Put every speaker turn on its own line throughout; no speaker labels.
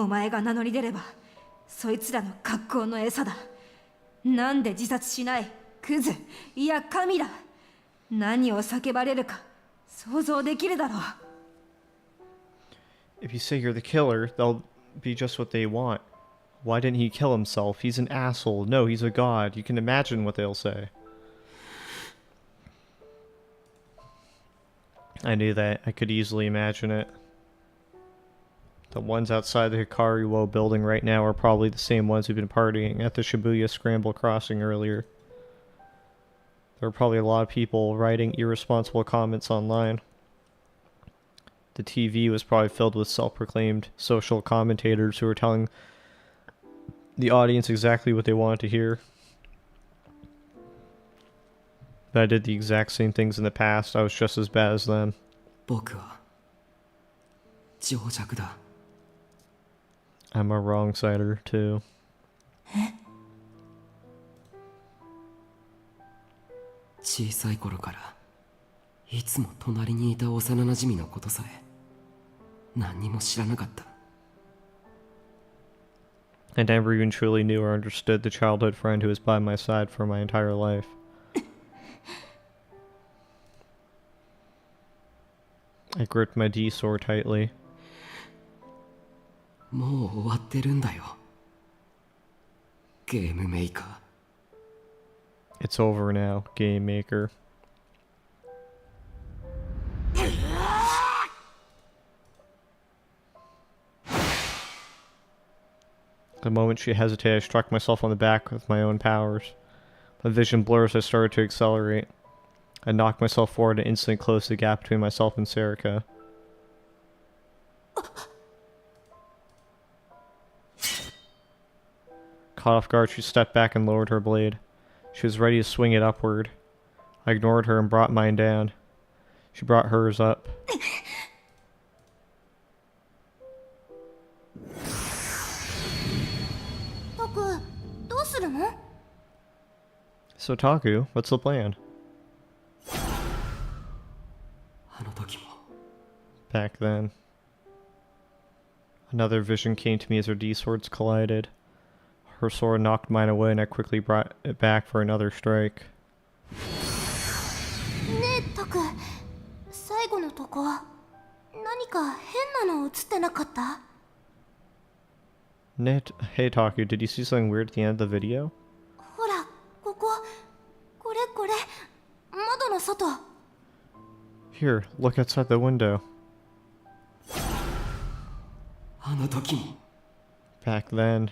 お前が名乗り出ればそいつらの格好の餌だ。なんで自殺しない？クズ、いや神だ。何を叫ばれるか想像できるだろう。
If you say you're the killer, they'll be just what they want. Why didn't he kill himself? He's an asshole. No, he's a god. You can imagine what they'll say. I knew that. I could easily imagine it. The ones outside the Hikariwo building right now are probably the same ones who've been partying at the Shibuya Scramble Crossing earlier. There were probably a lot of people writing irresponsible comments online. The TV was probably filled with self-proclaimed social commentators who were telling the audience exactly what they wanted to hear. But I did the exact same things in the past. I was just as bad as them. I'm a wrong-sider, too.
小さい頃からいつも隣にいた幼馴染のことさえ何にも知らなかった。
I never even truly knew or understood the childhood friend who was by my side for my entire life. I gripped my D-sword tightly.
もう終わってるんだよ、ゲームメーカー。
It's over now, Game Maker. The moment she hesitated, I struck myself on the back with my own powers. My vision blurred as I started to accelerate. I knocked myself forward and instantly closed the gap between myself and Serica. Caught off guard, she stepped back and lowered her blade. She was ready to swing it upward. I ignored her and brought mine down. She brought hers up. So Taku, what's the plan? Back then. Another vision came to me as our D-swords collided. Her sword knocked mine away and I quickly brought it back for another strike. Hey Taku, did you see something weird at the end of the video? Here, look outside the window. Back then,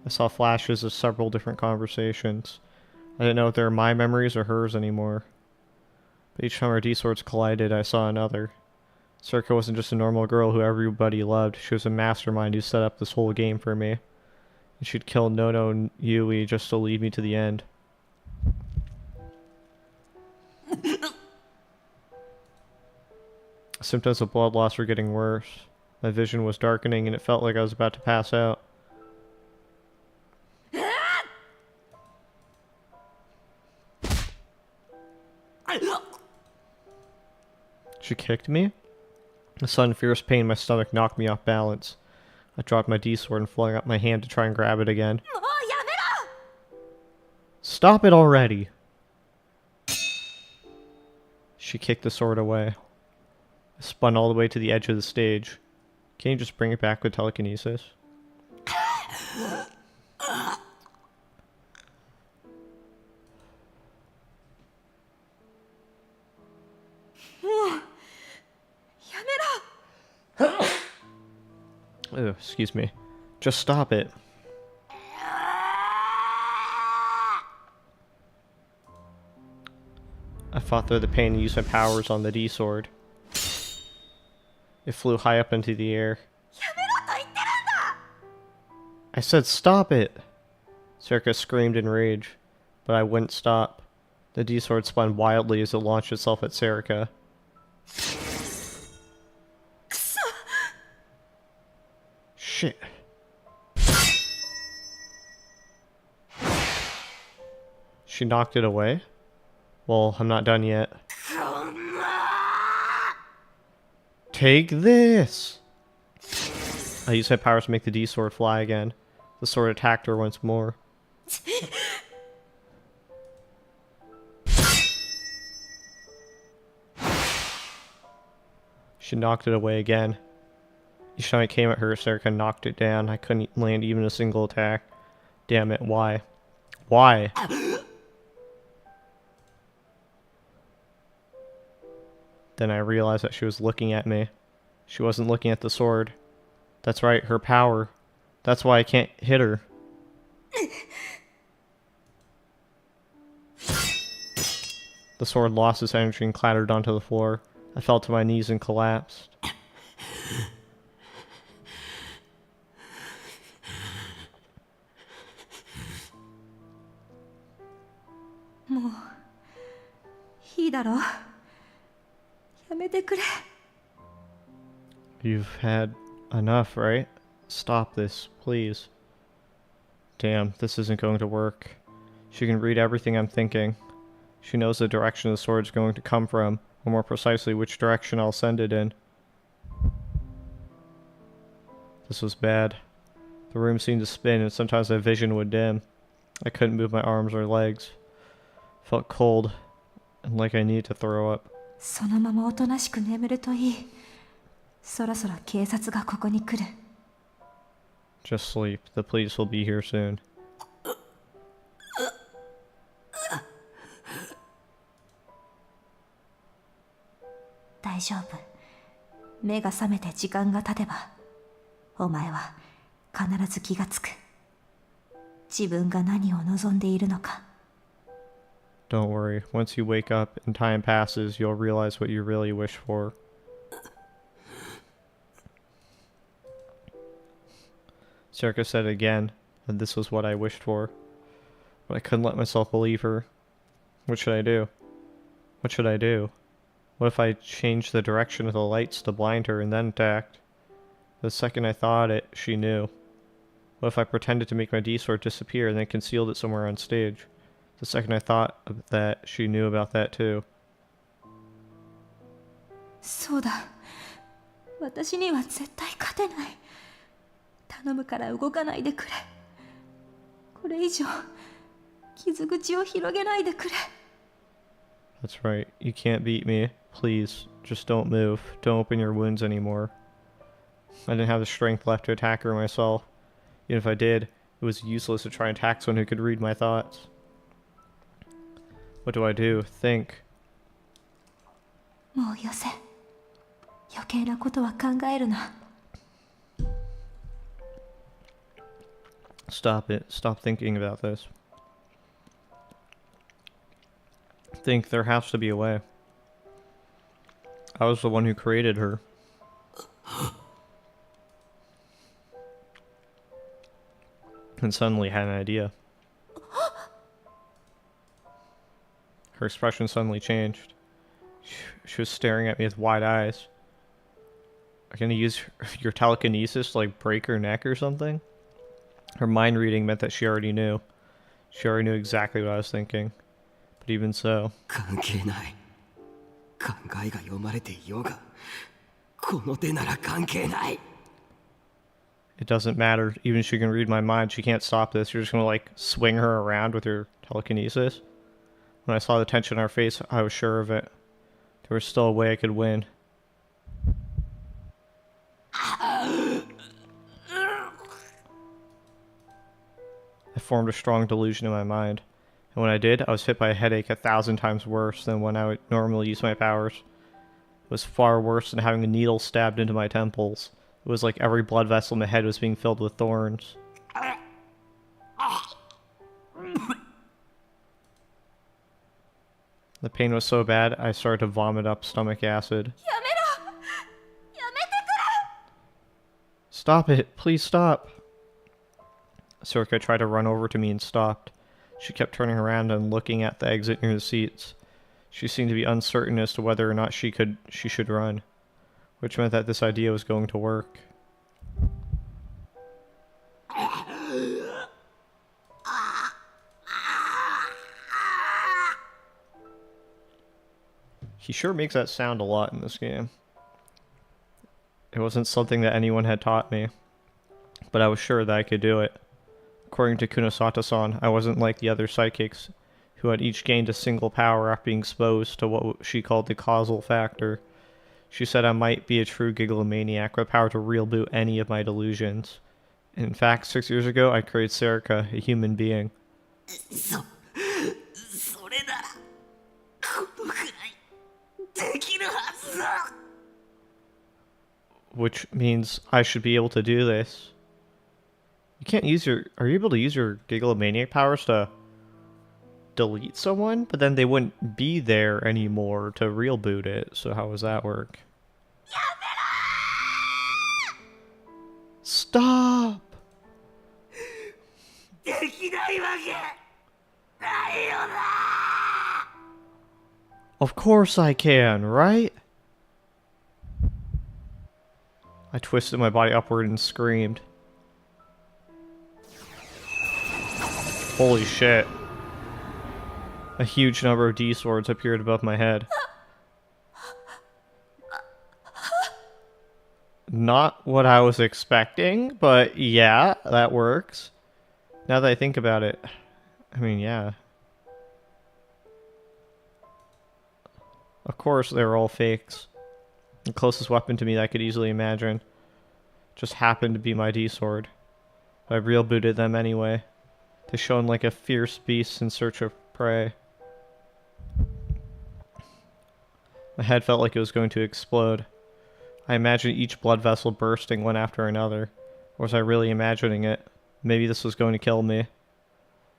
I saw flashes of several different conversations. I didn't know if they were my memories or hers anymore. But each time our D-swords collided, I saw another. Circa wasn't just a normal girl who everybody loved. She was a mastermind who set up this whole game for me. And she'd kill Nono and Yui just to lead me to the end. Symptoms of blood loss were getting worse. My vision was darkening and it felt like I was about to pass out. She kicked me? A sudden fierce pain in my stomach knocked me off balance. I dropped my D-sword and flung up my hand to try and grab it again. Stop it already! She kicked the sword away. I spun all the way to the edge of the stage. Can you just bring it back with telekinesis? Oh, excuse me. Just stop it. I fought through the pain and used my powers on the D-sword. It flew high up into the air. I said stop it! Circa screamed in rage, but I wouldn't stop. The D-sword spun wildly as it launched itself at Serica. Shit. She knocked it away? Well, I'm not done yet. Take this! I used my powers to make the D sword fly again. The sword attacked her once more. She knocked it away again. Each time I came at her, Serica knocked it down. I couldn't land even a single attack. Damn it, why? Why? Then I realized that she was looking at me. She wasn't looking at the sword. That's right, her power. That's why I can't hit her. The sword lost its energy and clattered onto the floor. I fell to my knees and collapsed. You've had enough, right? Stop this, please. Damn, this isn't going to work. She can read everything I'm thinking. She knows the direction the sword's going to come from, or more precisely, which direction I'll send it in. This was bad. The room seemed to spin, and sometimes my vision would dim. I couldn't move my arms or legs. Felt cold, and like I needed to throw up.
そのままおとなしく眠るといい。そろそろ警察がここに来る。
Just sleep. The police will be here soon.
大丈夫。目が覚めて時間が経てば、お前は必ず気がつく。自分が何を望んでいるのか。
Don't worry. Once you wake up and time passes, you'll realize what you really wish for. Serica said again that this was what I wished for. But I couldn't let myself believe her. What should I do? What should I do? What if I changed the direction of the lights to blind her and then attacked? The second I thought it, she knew. What if I pretended to make my D-sword disappear and then concealed it somewhere on stage? The second I thought of that, she knew about that too.
そうだ。私には絶対勝てない。頼むから動かないでくれ。これ以上、傷口を広げないでくれ。
That's right. You can't beat me. Please, just don't move. Don't open your wounds anymore. I didn't have the strength left to attack her myself. Even if I did, it was useless to try and attack someone who could read my thoughts. What do I do? Think.
もうよせ。余計なことは考えるな。
Stop it. Stop thinking about this. Think there has to be a way. I was the one who created her. And suddenly had an idea. Her expression suddenly changed. She was staring at me with wide eyes. Are you gonna use your telekinesis to like break her neck or something? Her mind reading meant that she already knew. She already knew exactly what I was thinking. But even so.
関係ない。考えが読まれていようが、この手なら関係ない。
It doesn't matter. Even if she can read my mind, she can't stop this. You're just gonna like swing her around with your telekinesis. When I saw the tension on her face, I was sure of it. There was still a way I could win. I formed a strong delusion in my mind. And when I did, I was hit by a headache 1,000 times worse than when I would normally use my powers. It was far worse than having a needle stabbed into my temples. It was like every blood vessel in my head was being filled with thorns. The pain was so bad, I started to vomit up stomach acid. Stop it! Please stop! Serica tried to run over to me and stopped. She kept turning around and looking at the exit near the seats. She seemed to be uncertain as to whether or not she should run, which meant that this idea was going to work. He sure makes that sound a lot in this game. It wasn't something that anyone had taught me. but I was sure that I could do it. According to Kunosata-san, I wasn't like the other psychics, who had each gained a single power after being exposed to what she called the causal factor. She said I might be a true gigglomaniac with the power to reboot any of my delusions. In fact, 6 years ago, I created Serica, a human being.
それならこのくらいできるはずだ
Which means I should be able to do this. You can't use your... Are you able to use your gigglomaniac powers to delete someone? But then they wouldn't be there anymore to reboot it, so how does that work? Stop!
できないわけないよな
Of course I can, right? I twisted my body upward and screamed. Holy shit. A huge number of D-swords appeared above my head. Not what I was expecting, but yeah, that works. Now that I think about it, I mean, yeah. Of course, they were all fakes. The closest weapon to me that I could easily imagine just happened to be my D-sword. I rebooted them anyway. They shone like a fierce beast in search of prey. My head felt like it was going to explode. I imagined each blood vessel bursting one after another. Or was I really imagining it? Maybe this was going to kill me.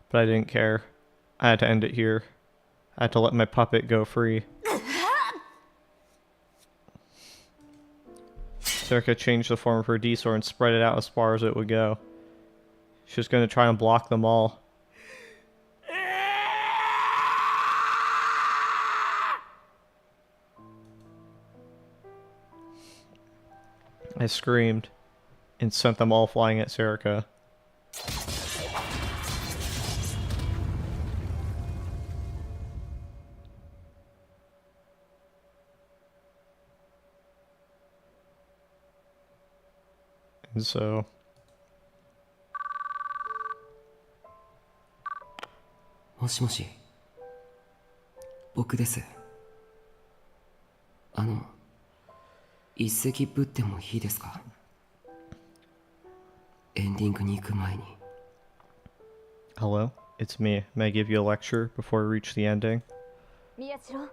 But I didn't care. I had to end it here. I had to let my puppet go free. Serica changed the form of her D-sword and spread it out as far as it would go. She was going to try and block them all. I screamed and sent them all flying at Serica. And so...
もしもし僕です一席ぶってもいいですかエンディングに行く前に
Hello, it's me. May I give you a lecture before we reach the ending?
宮代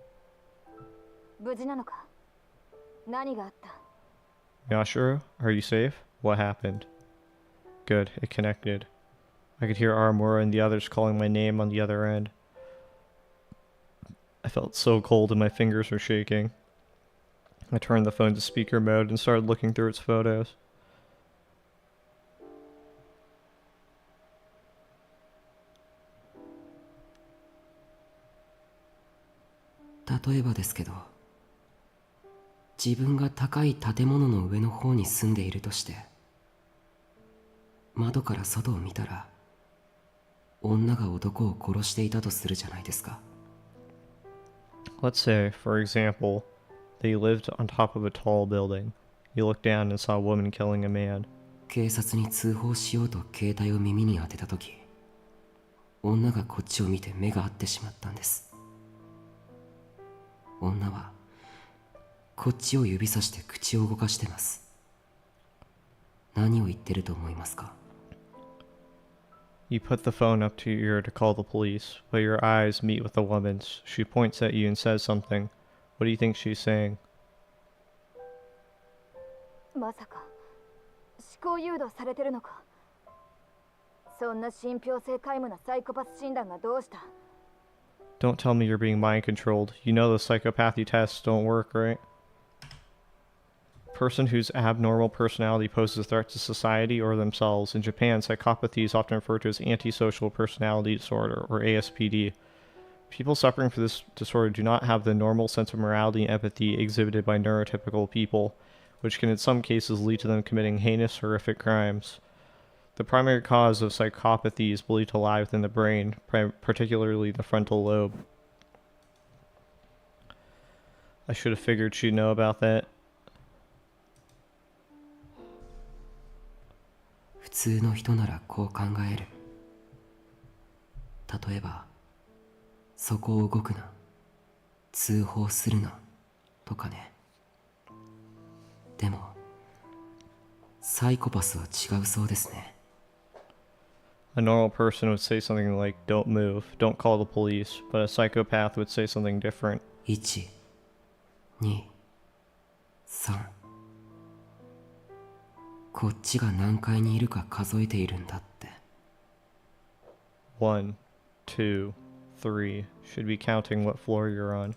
無事なのか何があった
Yashiro, are you safe? What happened? Good, it connected. I could hear Aramura and the others calling my name on the other end. I felt so cold and my fingers were shaking. I turned the phone to speaker mode and started looking through its photos.
例えばですけど自分が高い建物の上の方に住んでいるとして窓から外を見たら女が男を殺していたとするじゃないですか
Let's say, for example, that you lived on top of a tall building. You looked down and saw a woman killing a man.
警察に通報しようと携帯を耳に当てた時女がこっちを見て目が合ってしまったんです女はこっちを指さして口を動かしてます何を言ってると思いますか
You put the phone up to your ear to call the police, but your eyes meet with the woman's. She points at you and says something. What do you think she's saying?
まさか思考誘導されてるのかそんな信憑性皆無なサイコパス診断がどうした
Don't tell me you're being mind controlled. You know the psychopathy tests don't work, right? Person whose abnormal personality poses a threat to society or themselves. In Japan, psychopathy is often referred to as antisocial personality disorder, or ASPD. People suffering from this disorder do not have the normal sense of morality and empathy exhibited by neurotypical people, which can in some cases lead to them committing heinous, horrific crimes. The primary cause of psychopathy is believed to lie within the brain, particularly the frontal lobe. I should have figured she'd know about that.
普通の人ならこう考える。例えば、そこを動くな、通報するな、とかね。でも、サイコパスは違うそうですね。
A normal person would say something like, don't move, don't call the police, but a psychopath would say something different.
1、2、3。こっちが何階にいるか数えているんだって。
1, 2, 3. Should be counting what floor you're on.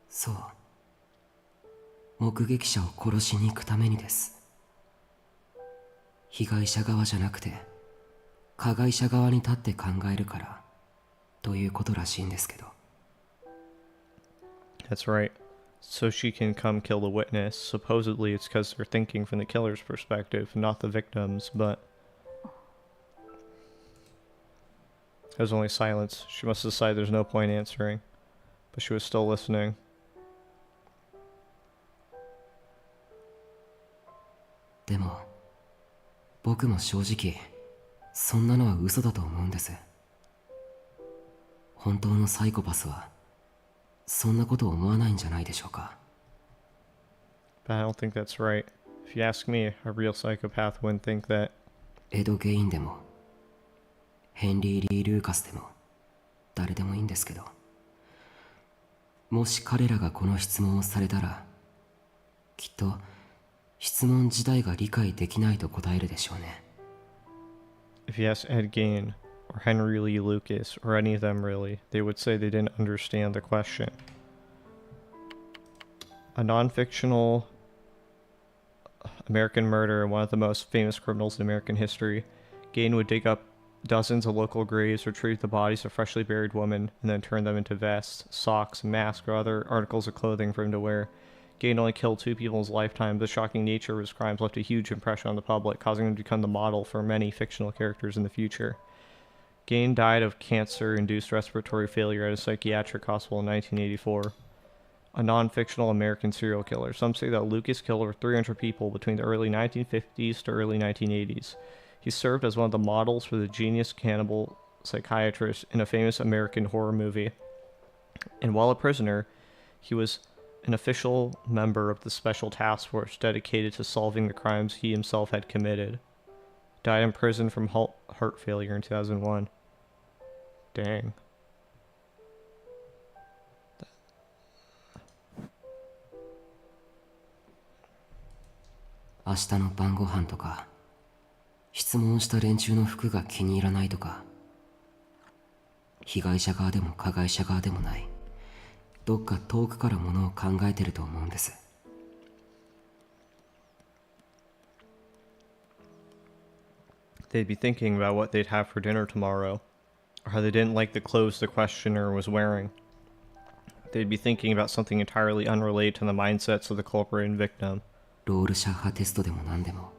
そう。目撃者を殺しに行くためにです。被害者側じゃなくて、加害者側に立って考えるから、ということらしいんですけど。
That's right. So she can come kill the witness. Supposedly it's because they're thinking from the killer's perspective, not the victim's, but... There's only silence. She must decide there's no point answering. But she was still listening.
でも、僕も正直、そんなのは嘘だと思うんです。本当のサイコパスは、そんなこと思わないんじゃないでしょうか。
But I don't think that's right. If you ask me, a real psychopath wouldn't think that.
エド・ゲインでも、ヘンリー・リー・ルーカスでも、誰でもいいんですけど、もし彼らがこの質問をされたら、きっと、質問自体が理解できないと答えるでしょうね。
If you ask Ed Gein, or Henry Lee Lucas, or any of them really, they would say they didn't understand the question. A non-fictional American murderer, one of the most famous criminals in American history, Gein would dig up dozens of local graves, retrieve the bodies of freshly buried women, and then turn them into vests, socks, masks, or other articles of clothing for him to wear. Gein only killed 2 people in his lifetime. The shocking nature of his crimes left a huge impression on the public, causing him to become the model for many fictional characters in the future. Gein died of cancer-induced respiratory failure at a psychiatric hospital in 1984. A non-fictional American serial killer. Some say that Lucas killed over 300 people between the early 1950s to early 1980s. He served as one of the models for the genius cannibal psychiatrist in a famous American horror movie. And while a prisoner, he was an official member of the special task force dedicated to solving the crimes he himself had committed. Died in prison from heart failure in 2001. Dang.
明日の晩ご飯とか、質問した連中の服が気に入らないとか、被害者側でも加害者側でもない、どっか遠くからものを考えてると思うんです。
They'd be thinking about what they'd have for dinner tomorrow, or how they didn't like the clothes the questioner was wearing. They'd be thinking about something entirely unrelated to the mindsets of the culprit and victim.
ロールシャッハテストでも何でも、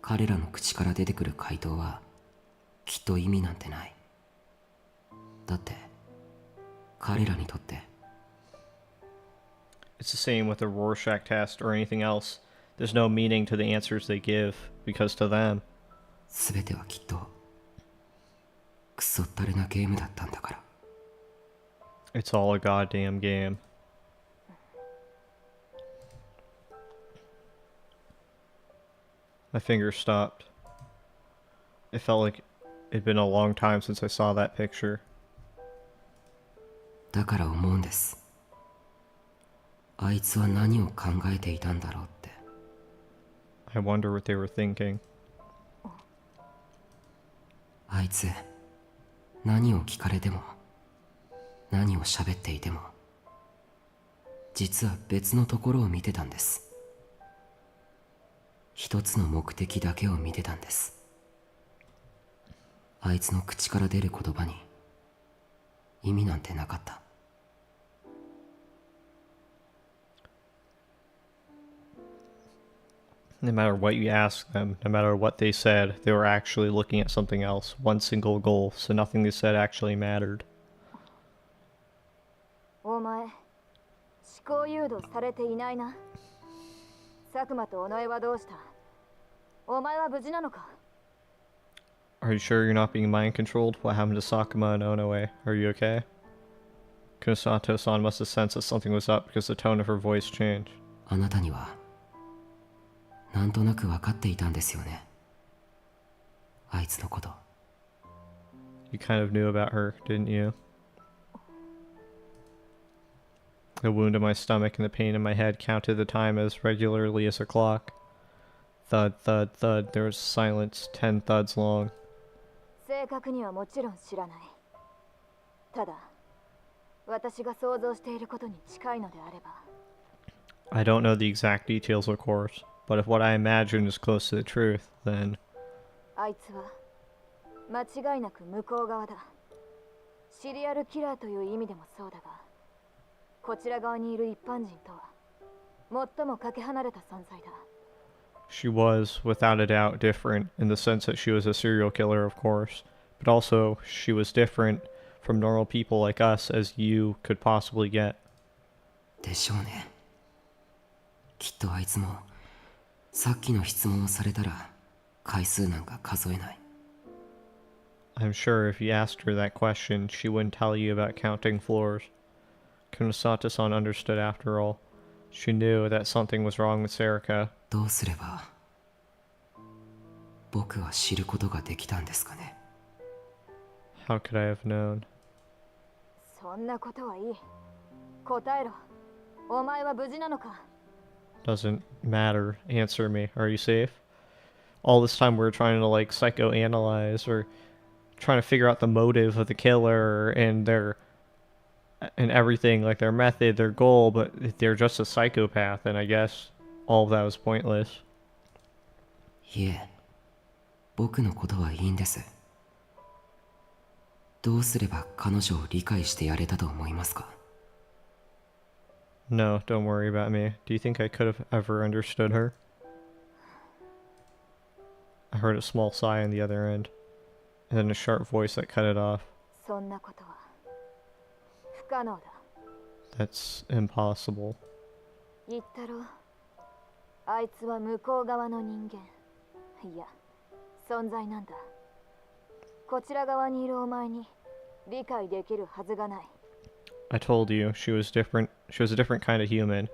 彼らの口から出てくる回答は、きっと意味なんてない。だって、彼らにとって、
It's the same with the Rorschach test or anything else. There's no meaning to the answers they give, because to them,
すべてはきっと、クソったれなゲームだったんだから。
it's all a goddamn game. My fingers stopped. It felt like it'd been a long time since I saw that picture.
だから思うんです。あいつは何を考えていたんだろうって。
I wonder what they were thinking.
あいつ、何を聞かれても、何を喋っていても、実は別のところを見てたんです。一つの目的だけを見てたんです。あいつの口から出る言葉に意味なんてなかった。
No matter what you asked them, no matter what they said, they were actually looking at something else, one single goal, so nothing they said actually mattered.
お前、思考誘導されていないな。佐久間と尾上はどうした？
お前は無事なのか？
Are you sure you're not being mind controlled? What happened to Sakuma and Onoe? Are you okay? Kunosato-san must have sensed that something was up because the tone of her voice changed.
あなたにはなんとなく分かっていたんですよね、あいつのこと。
You kind of knew about her, didn't you? The wound in my stomach and the pain in my head counted the time as regularly as a clock. Thud, thud, thud. There was silence, 10 thuds long.
正確にはもちろん知らない。ただ、私が想像していることに近いのであれば。
I don't know the exact details, of course, but if what I imagine is close to the truth, then...
あいつは間違いなく向こう側だ。シリアルキラーという意味でもそうだが、こちら側にいる一般人とは最もかけ離れた存在だ。
She was, without a doubt, different in the sense that she was a serial killer, of course, but also she was different from normal people like us as you could possibly get.
でしょうね。きっとあいつもさっきの質問をされたら回数なんか数えない。
I'm sure if you asked her that question, she wouldn't tell you about counting floors. Kunosato-san understood after all. She knew that something was wrong with Serika.
どうすれば僕は知ることができたんですかね。
How could I have known?
そんなことはいい。答えろ。お前は無事なのか？
Doesn't matter. Answer me. Are you safe? All this time we were trying to like psychoanalyze or trying to figure out the motive of the killer and their and everything, like their method, their goal, but they're just a psychopath, and I guess all of that was pointless.
いえ、僕のことはいいんです。どうすれば彼女を理解してやれたと思いますか？
No, don't worry about me. Do you think I could have ever understood her? I heard a small sigh on the other end, and then a sharp voice that cut it off.
そんなことは不可能だ。
That's impossible.
言ったろ。あいつは向こう側の人間。いや、存在なんだ。こちら側にいるお前に理解できるはずがない。
I told you, she was different. She was a different kind of human.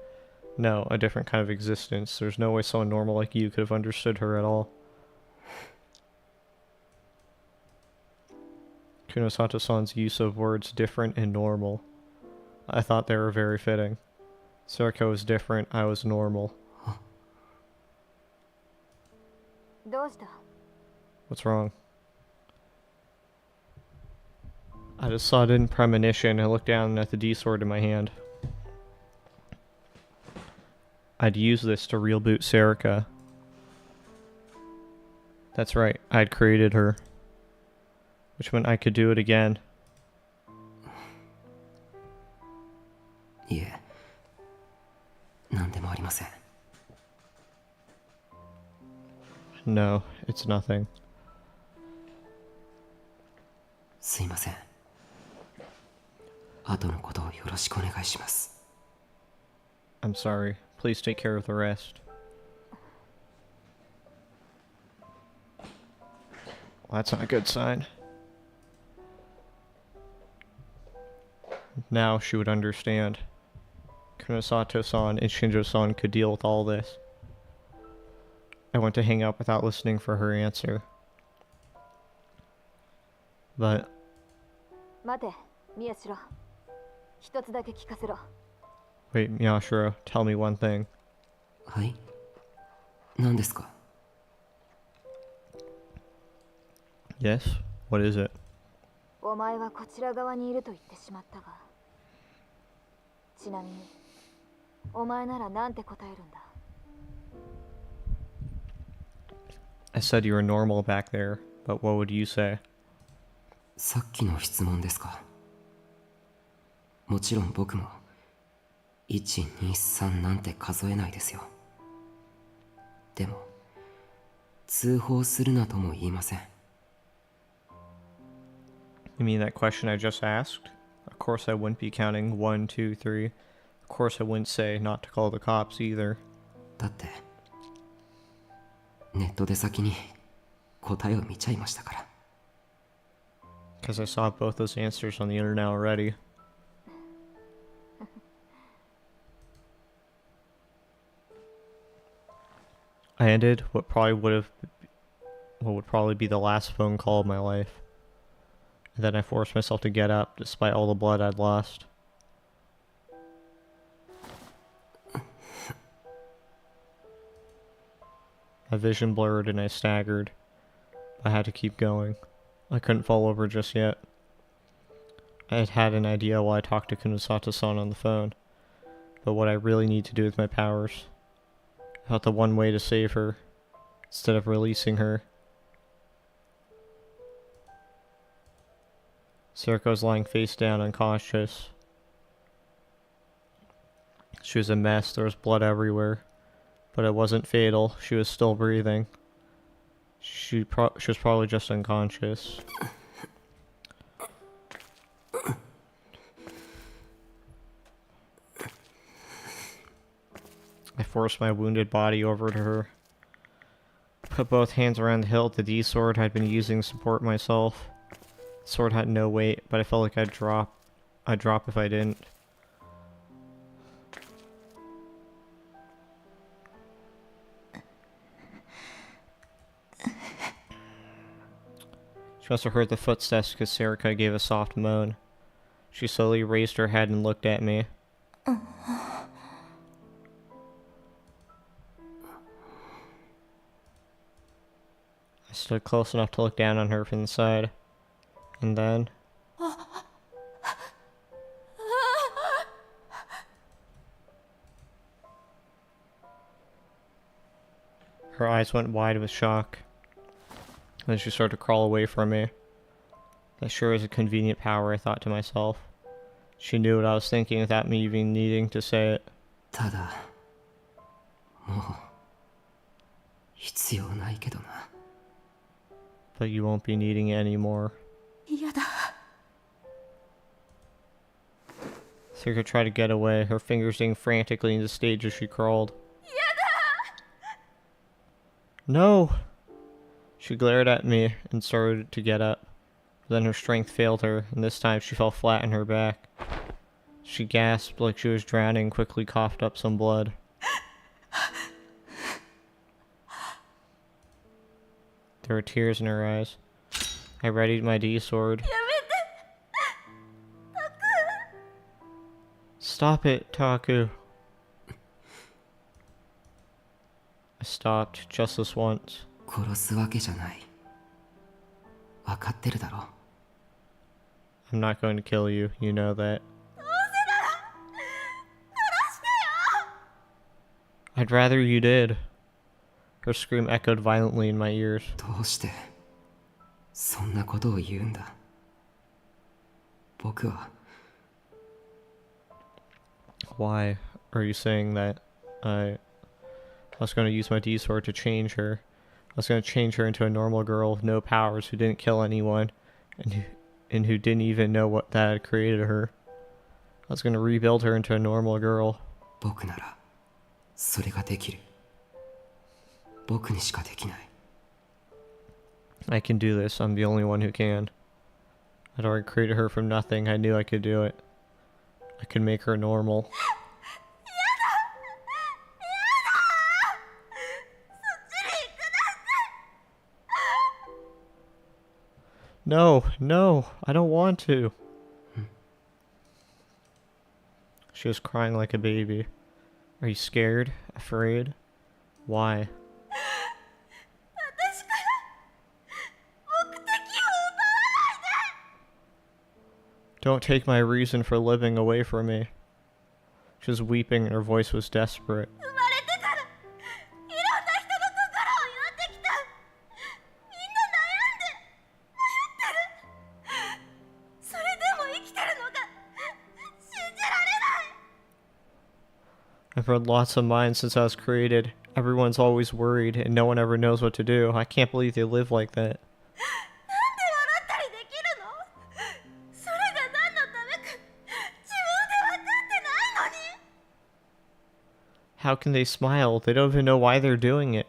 No, a different kind of existence. There's no way someone normal like you could have understood her at all. Kunosato-san's use of words different and normal. I thought they were very fitting. Serika was different, I was normal.
どうした？
What's wrong? I just saw it in premonition. I looked down at the D-sword in my hand. I'd use this to reboot Serika. That's right, I'd created her. Which meant I could do it again.
いえ、何でもありません。
No, it's nothing.
すいません。後のことをよろしくお願いします。
I'm sorry. Please take care of the rest. Well, that's not a good sign. Now she would understand. Kunosato-san and Shinjo-san could deal with all this. I went to hang up without listening for her answer. But...
待て、宮代。一つだけ聞かせろ。
Wait, Miyashiro, tell me one thing.
はい、何ですか？
Yes? What is it?
お前はこちら側にいると言ってしまったが、ちなみにお前ならなんて答えるんだ？
I said you were normal back there, but what would you say?
さっきの質問ですか？もちろん僕も123なんて数えないですよ。でも通報するなとも言いません。
You mean that question I just asked? Of course I wouldn't be counting 1, 2, 3. Of course I wouldn't say not to call the cops either.
だってネットで先に答えを見ちゃいましたから。
Because I saw both those answers on the internet already. I ended what would probably be the last phone call of my life. And then I forced myself to get up despite all the blood I'd lost. My vision blurred and I staggered. I had to keep going. I couldn't fall over just yet. I had had an idea while I talked to Kunosata-san on the phone, but what I really need to do with my powers. I thought the one way to save her, instead of releasing her. Sariko was lying face down, unconscious. She was a mess, there was blood everywhere. But it wasn't fatal, she was still breathing. She was probably just unconscious. I forced my wounded body over to her. Put both hands around the hilt the D-sword I'd been using to support myself. The sword had no weight, but I felt like I'd drop if I didn't. She must have heard the footsteps because Sarika gave a soft moan. She slowly raised her head and looked at me. I stood close enough to look down on her from the side. And then... her eyes went wide with shock. Then she started to crawl away from me. That sure is a convenient power, I thought to myself. She knew what I was thinking without me even needing to say it.
ただ、もう必要ないけどな。
But you won't be needing it anymore.
嫌だ。
Sarika tried to get away, her fingers digging frantically into the stage as she crawled.
嫌だ。
No! She glared at me and started to get up. Then her strength failed her, and this time she fell flat on her back. She gasped like she was drowning and quickly coughed up some blood. There were tears in her eyes. I readied my D-sword.
やめて。タク。
Stop it, Taku. I stopped just this once.
殺すわけじゃない。分かってるだろ。
I'm not going to kill you, you know that.
どうせなら殺してよ。
I'd rather you did. Her scream echoed violently in my ears.
どうしてそんなことを言うんだ。僕は
Why are you saying that? I was going to use my D-sword to change her. I was going to change her into a normal girl with no powers who didn't kill anyone and who didn't even know what that had created her. I was going to rebuild her into a normal girl.
僕ならそれができる。僕にしかできない。
I can do this. I'm the only one who can. I'd already created her from nothing. I knew I could do it. I could make her normal. No, no, I don't want to. She was crying like a baby. Are you scared? Afraid? Why?
私から目的を奪わないで。
Don't take my reason for living away from me. She was weeping and her voice was desperate.
生まれてからいろんな人の心を読んできた。みんな悩んで迷ってる。それでも生きてるのが信じられない。
I've read lots of minds since I was created. Everyone's always worried and no one ever knows what to do. I can't believe they live like that.
なんで笑ったりできるの？それが何のためか自分で分かってないのに。
How can they smile? They don't even know why they're doing it.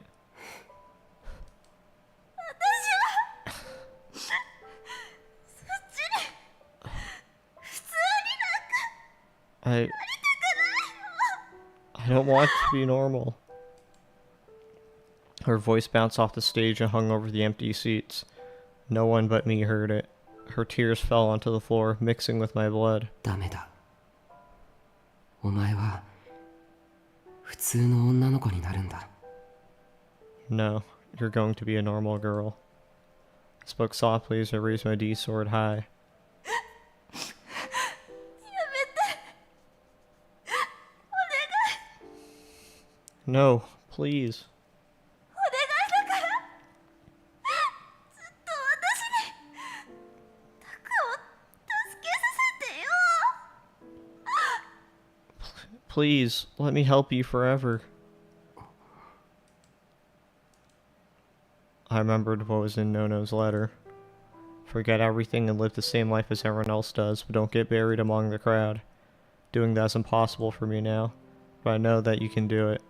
I don't want to be normal. Her voice bounced off the stage and hung over the empty seats. No one but me heard it. Her tears fell onto the floor, mixing with my blood.
ダメだ。お前は普通の女の子になるんだ。
No, you're going to be a normal girl. I spoke softly as I raised my D sword high. No, please. Please, let me help you forever. I remembered what was in Nono's letter. Forget everything and live the same life as everyone else does, but don't get buried among the crowd. Doing that's impossible for me now, but I know that you can do it.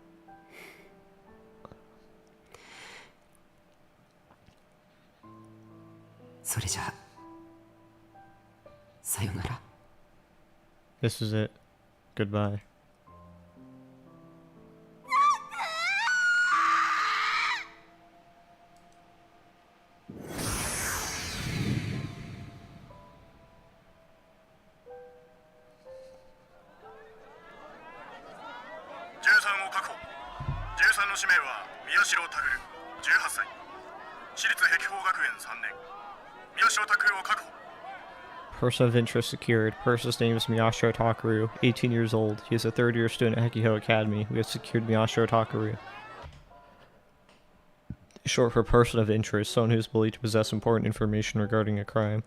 This is it. Goodbye. Person of interest secured. Person's name is Miyashiro Takaru, 18 years old. He is a third-year student at Hekiho Academy. We have secured Miyashiro Takaru. Short for person of interest, someone who is believed to possess important information regarding a crime.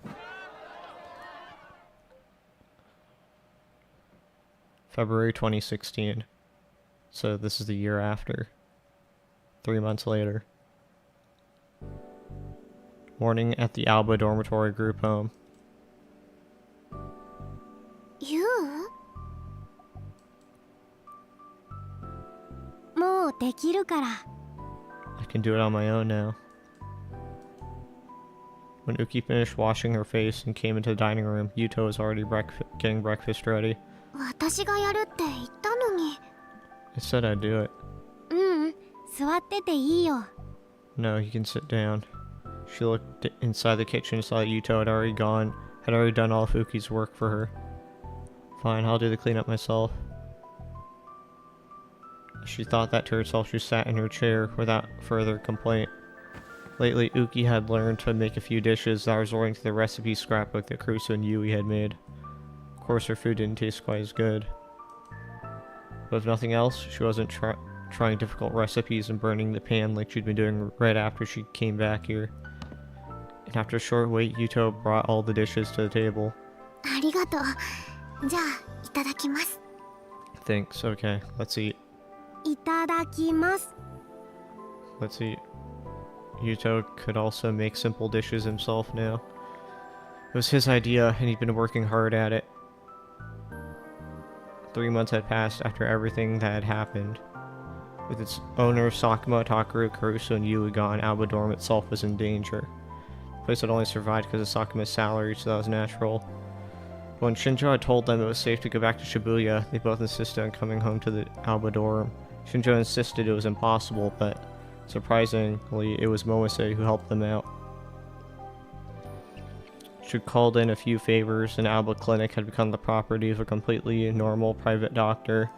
February 2016. So this is the year after. 3 months later. Morning at the Alba Dormitory Group Home.
You? もうできるから。
I can do it on my own now. When Uki finished washing her face and came into the dining room, Yuto was already getting breakfast ready.
私がやるって言ったのに。
I said I'd do it.
座ってていいよ。
No, you can sit down. She looked inside the kitchen and saw that Yuto had already done all of Uki's work for her. Fine, I'll do the cleanup myself. She thought that to herself. She sat in her chair without further complaint. Lately, Uki had learned to make a few dishes that was according to the recipe scrapbook that Kurusu and Yui had made. Of course, her food didn't taste quite as good. But if nothing else, she wasn't trying difficult recipes and burning the pan like she'd been doing right after she came back here. And after a short wait, Yuto brought all the dishes to the table.
ありがとう。じゃあ、いただきます。
Thanks. Okay, let's eat.
いただきます。
Let's eat. Yuto could also make simple dishes himself now. It was his idea, and he'd been working hard at it. 3 months had passed after everything that had happened. With its owner, Sakuma, Takaru, Kurusu, and Yui gone, Alba Dorm itself was in danger. The place had only survived because of Sakuma's salary, so that was natural. When Shinjo had told them it was safe to go back to Shibuya, they both insisted on coming home to the Alba Dorm. Shinjo insisted it was impossible, but surprisingly, it was Momose who helped them out. She called in a few favors, and Alba Clinic had become the property of a completely normal private doctor.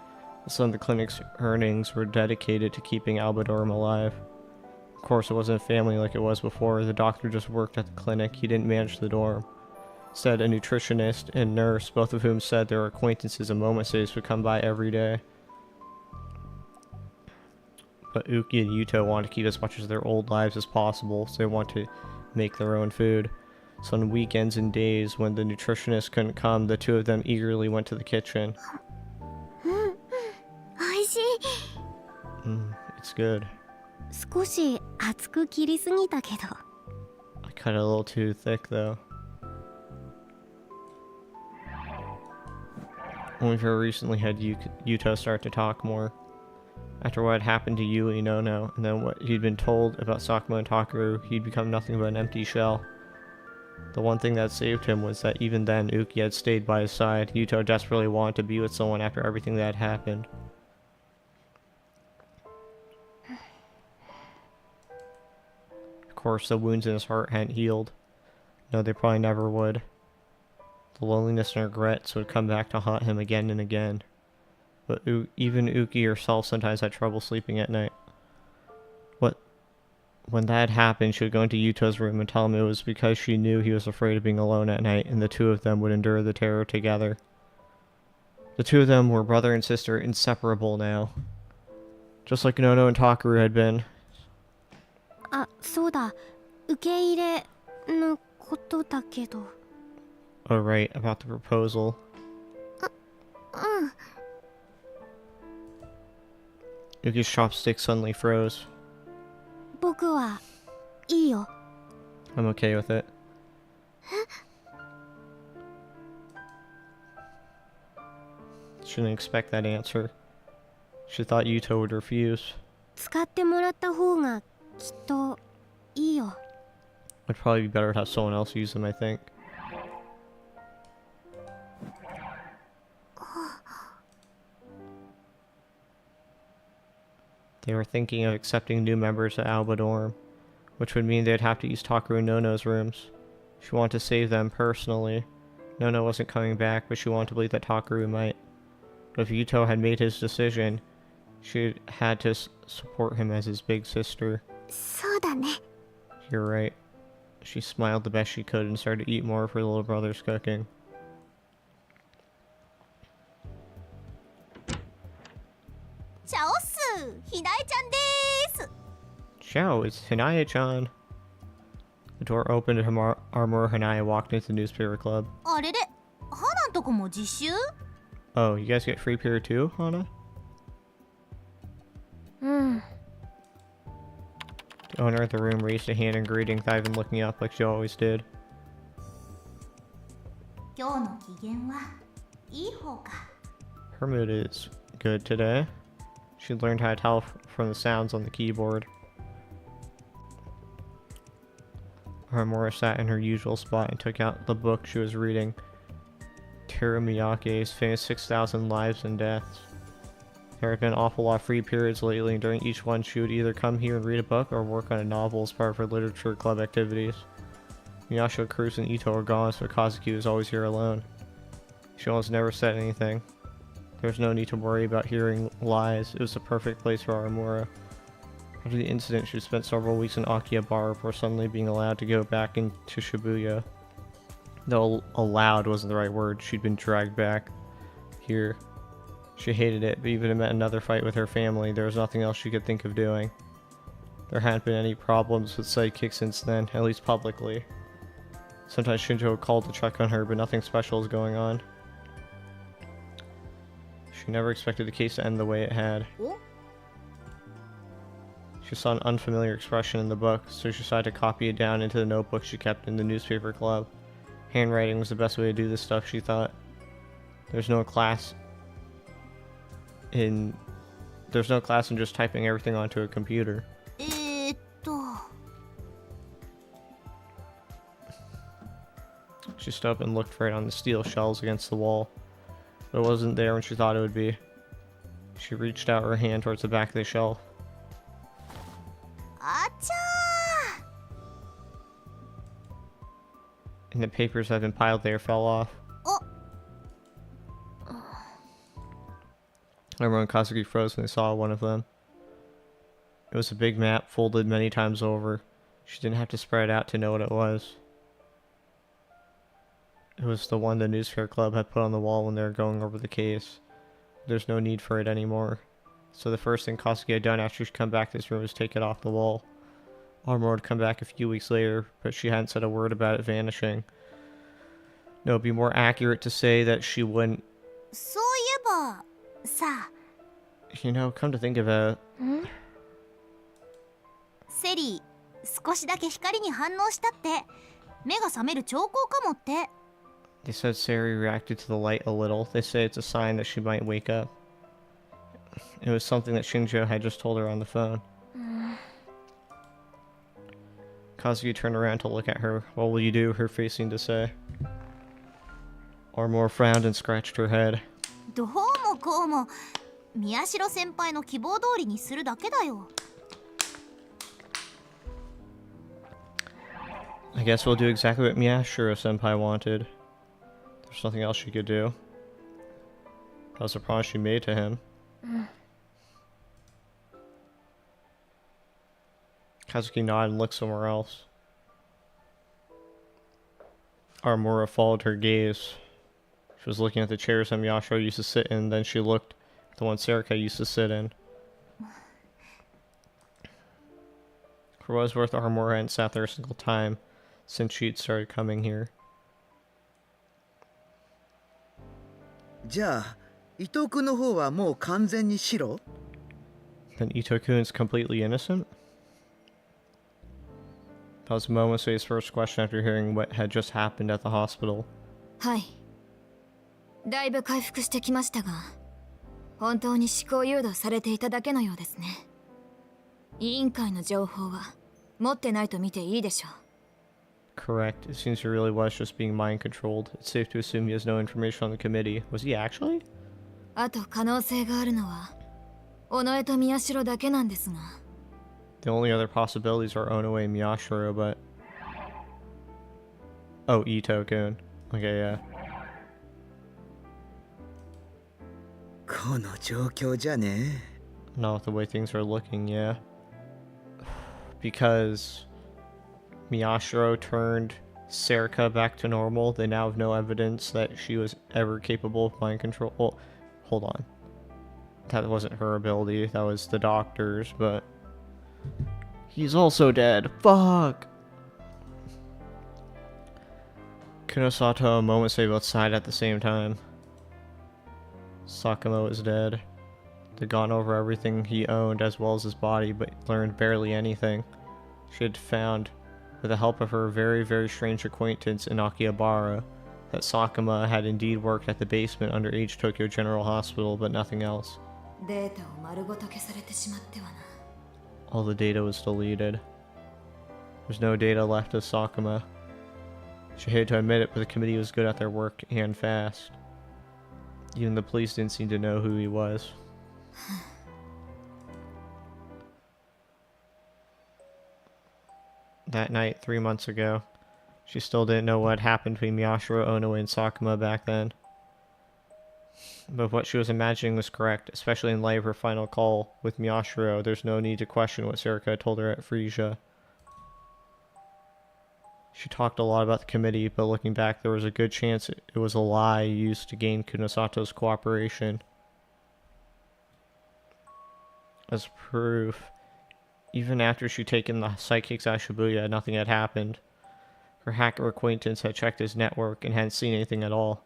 Some of the clinic's earnings were dedicated to keeping Alba Dorm alive. Of course, it wasn't a family like it was before. The doctor just worked at the clinic. He didn't manage the dorm. Instead, a nutritionist and nurse, both of whom said they were acquaintances of Momose's, would come by every day. But Uki and Yuto wanted to keep as much of their old lives as possible, so they wanted to make their own food. So on weekends and days when the nutritionist couldn't come, the two of them eagerly went to the kitchen.
おいしい。
It's good.
少し厚く切りすぎたけど。
I cut it a little too thick though. Only very recently had Yuto start to talk more. After what had happened to Yui Nono, and then what he'd been told about Sakuma and Takaru, he'd become nothing but an empty shell. The one thing that saved him was that even then, Uki had stayed by his side. Yuto desperately wanted to be with someone after everything that had happened. Of course, the wounds in his heart hadn't healed. No, they probably never would. The loneliness and regrets would come back to haunt him again and again. But even Uki herself sometimes had trouble sleeping at night. When that happened, she would go into Yuto's room and tell him it was because she knew he was afraid of being alone at night, and the two of them would endure the terror together. The two of them were brother and sister, inseparable now. Just like Nono and Takaru had been.
あ、そうだ。受け入れのことだけど。
Oh right, about the proposal.
うん。
Yuki's chopstick suddenly froze.
僕はいいよ。
I'm okay with it. Shouldn't expect that answer. She thought Yuto would refuse.
使ってもらった方がきっといいよ。
It'd probably be better to have someone else use them, I think. They were thinking of accepting new members at Alba Dorm, which would mean they'd have to use Takaru and Nono's rooms. She wanted to save them personally. Nono wasn't coming back, but she wanted to believe that Takaru might. But if Yuto had made his decision, she had to support him as his big sister.
そうだね。
You're right. She smiled the best she could and started to eat more of her little brother's cooking. Ciao, it's Hinae-chan. The door opened and Armor Hinae walked into the newspaper club.
あれれ、花んとこも実習？
Oh, you guys get free period too, Hana?
うん。
The owner of the room raised a hand in greeting, without even looking up like she always did.
今日の機嫌はいい方か。
Her mood is good today. She learned how to tell from the sounds on the keyboard. Armora sat in her usual spot and took out the book she was reading. Teru Miyake's famous 6,000 Lives and Deaths. There had been an awful lot of free periods lately, and during each one she would either come here and read a book or work on a novel as part of her literature club activities. Miyashiro, Cruz, and Ito were gone, so Kazuki was always here alone. She almost never said anything. There was no need to worry about hearing lies. It was the perfect place for Armora. After the incident, she spent several weeks in Akihabara before suddenly being allowed to go back into Shibuya. Though allowed wasn't the right word, she'd been dragged back here. She hated it, but even it meant another fight with her family, there was nothing else she could think of doing. There hadn't been any problems with sidekicks since then, at least publicly. Sometimes Shinjo would call to check on her, but nothing special was going on. She never expected the case to end the way it had.
Oh?
She saw an unfamiliar expression in the book, so she decided to copy it down into the notebook she kept in the newspaper club. Handwriting was the best way to do this stuff, she thought. There's no class in just typing everything onto a computer.
と
She stood up and looked right on the steel shelves against the wall, but it wasn't there when she thought it would be. She reached out her hand towards the back of the shelf.
あちゃ
And the papers that had been piled there fell off.
ー。
Everyone in Kazuki froze when they saw one of them. It was a big map folded many times over. She didn't have to spread it out to know what it was. It was the one the newspaper club had put on the wall when they were going over the case. There's no need for it anymore. So the first thing Kazuki had done after she'd come back to this room was take it off the wall. Armor would come back a few weeks later, but she hadn't said a word about it vanishing. No, it'd be more accurate to say that she wouldn't.
そういえばさ、
You know, come to think of it,
セリー少しだけ光に反応したって目が覚める兆候かもって。
they said Sari reacted to the light a little. They say it's a sign that she might wake up. It was something that Shinjo had just told her on the phone. Kazuki turned around to look at her. What will you do? Her face seemed to say. Armor frowned and scratched her head.
どうもこうも宮代先輩の希望通りにするだけだよ。
I guess we'll do exactly what Miyashiro-senpai wanted. There's nothing else she could do. That was a promise she made to him. Kazuki nodded and looked somewhere else. Armura followed her gaze. She was looking at the chairs that Miyashiro used to sit in, then she looked at the one Serika used to sit in. For what it's worth, Armura hadn't sat there a single time since she'd started coming here.
じゃあ伊藤君の方はもう完全に白？
Then Ito-kun's completely innocent? That was Momose's first question after hearing what had just happened at the hospital.
はい。だいぶ回復してきましたが、本当に思考誘導されていただけのようですね。委員会の情報は持ってないと見ていいでしょう。
Correct. It seems he really was just being mind controlled. It's safe to assume he has no information on the committee. Was he actually?
あと可能性があるのは、尾上と宮代だけなんですが。
The only other possibilities are Onoe and Miyashiro, but... Oh, Ito-kun. Okay, yeah.
この状況じゃね。
Not with the way things are looking, yeah. Because Miyashiro turned Serika back to normal, they now have no evidence that she was ever capable of mind control. Well, hold on. That wasn't her ability, that was the doctor's, but... He's also dead. Fuck! Kunosato and Momose both sighed at the same time. Sakamo is dead. They'd gone over everything he owned as well as his body, but learned barely anything. She had found, with the help of her very, very strange acquaintance in Akihabara, that Sakama had indeed worked at the basement underage Tokyo General Hospital, but nothing else.
データを丸ごと消されてしまってはな。
All the data was deleted. There's no data left of Sakama. She hated to admit it, but the committee was good at their work and fast. Even the police didn't seem to know who he was. That night, 3 months ago, she still didn't know what happened between Miyashiro, Onoe, and Sakama back then. But what she was imagining was correct, especially in light of her final call with Miyashiro. There's no need to question what Serika told her at Frisia. She talked a lot about the committee, but looking back, there was a good chance it was a lie used to gain Kunosato's cooperation. As proof, even after she'd taken the psychics out of Shibuya, nothing had happened. Her hacker acquaintance had checked his network and hadn't seen anything at all.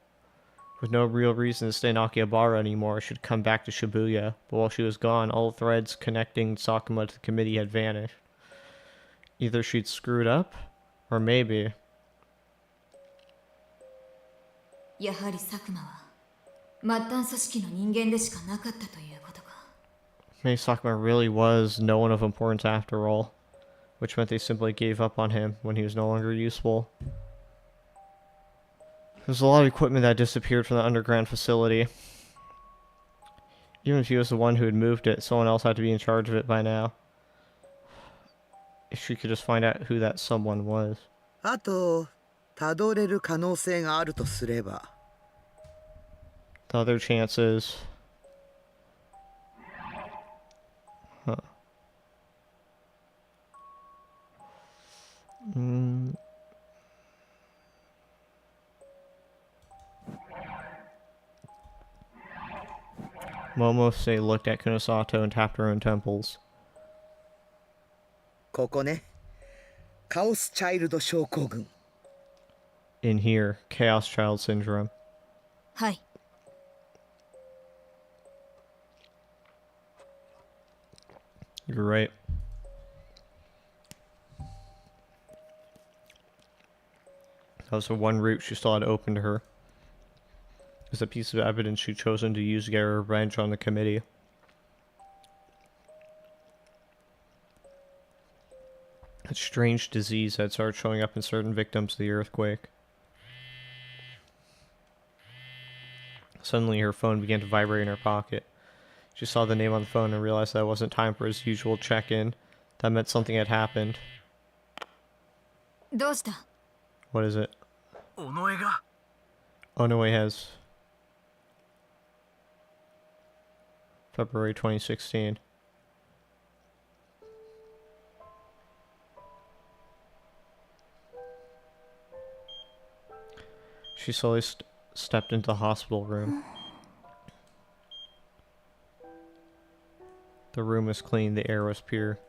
With no real reason to stay in Akihabara anymore, she'd come back to Shibuya, but while she was gone, all threads connecting Sakuma to the committee had vanished. Either she'd screwed up, or maybe...
やはり佐久間は末端組織の人間でしかなかったということか。
Maybe Sakuma really was no one of importance after all, which meant they simply gave up on him when he was no longer useful. There's a lot of equipment that disappeared from the underground facility. Even if he was the one who had moved it, someone else had to be in charge of it by now. If she could just find out who that someone was.
あとたどれる可能性があるとすれば。
The other chances... Huh. Momose looked at Kunosato and tapped her own temples.
ここね。カオスチャイルド症候群。
In here, Chaos Child Syndrome.
はい。
You're right. That was the one route she still had open to her. It was a piece of evidence she'd chosen to use to get her revenge on the committee. strange disease that started showing up in certain victims of the earthquake. Suddenly, her phone began to vibrate in her pocket. She saw the name on the phone and realized that it wasn't time for his usual check-in. That meant something had happened.
どうした？
What is it?
尾上が
Onoe has February 2016. She slowly stepped into the hospital room. The room was clean, the air was pure.